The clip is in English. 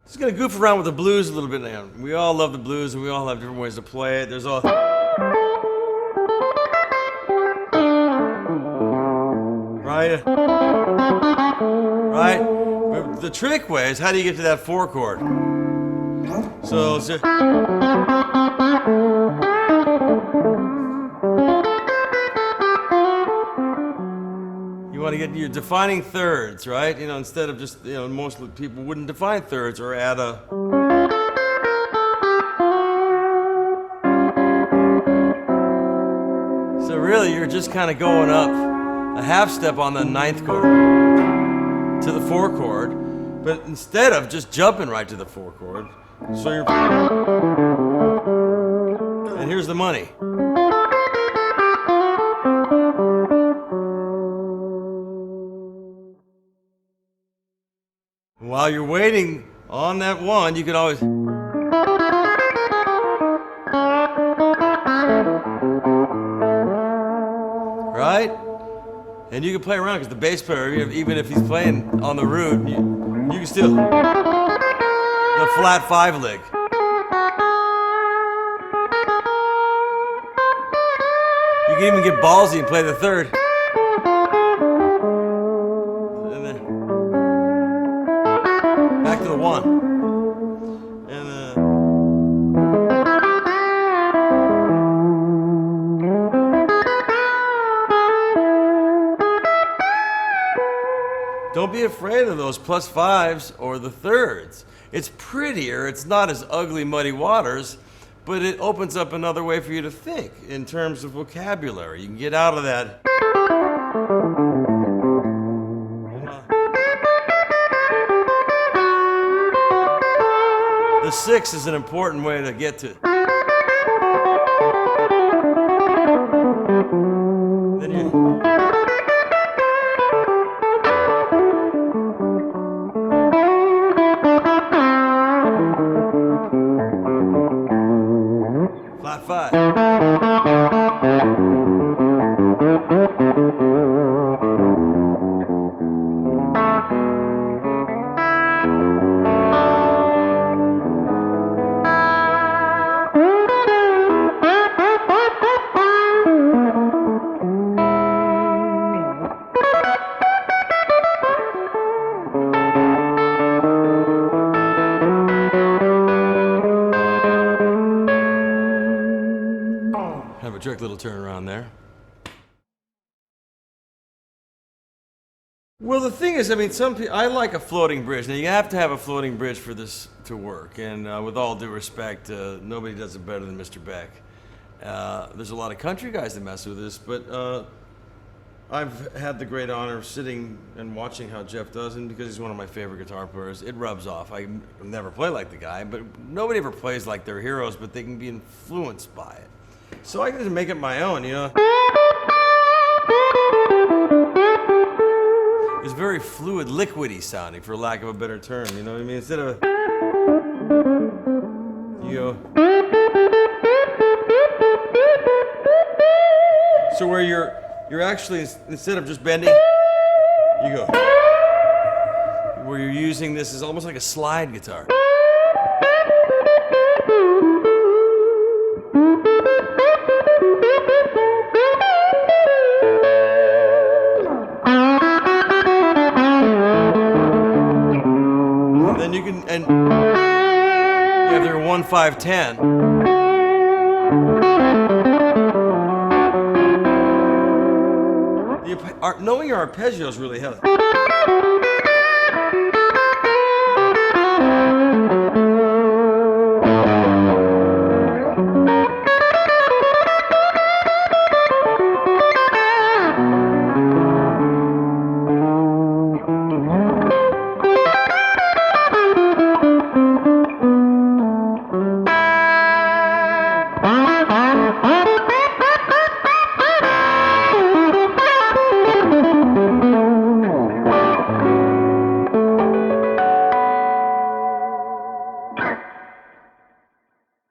Just gonna goof around with the blues a little bit now. We all love the blues and we all have different ways to play it. There's all... Right? Right? But the trick way is how do you get to that 4 chord? So... You want to get, you're defining thirds, right? You know, instead of just, you know, most people wouldn't define thirds or add a... So really, you're just kind of going up a half step on the 9th chord to the 4 chord, but instead of just jumping right to the 4 chord, so you're... And here's the money. While you're waiting on that 1, you can always... Right? And you can play around because the bass player, even if he's playing on the root, you can still... The flat 5 lick. You can even get ballsy and play the 3rd. And then back to the 1. And don't be afraid of those plus 5s or the 3rds. It's prettier, it's not as ugly, muddy waters, but it opens up another way for you to think in terms of vocabulary. You can get out of that. The 6 is an important way to get to. Then you... Flat 5. Have a trick little turn around there. Well, the thing is, I mean, some people, I like a floating bridge. Now, you have to have a floating bridge for this to work. And with all due respect, nobody does it better than Mr. Beck. There's a lot of country guys that mess with this, but I've had the great honor of sitting and watching how Jeff does, and because he's one of my favorite guitar players, it rubs off. I never play like the guy, but nobody ever plays like their heroes, but they can be influenced by it. So I can just make it my own, you know. It's very fluid, liquidy sounding, for lack of a better term, you know what I mean? Instead of you go. So where you're actually, instead of just bending, you go. Where you're using this is almost like a slide guitar. And then you can, and you have their 1, 5, 10. Knowing your arpeggios really helps.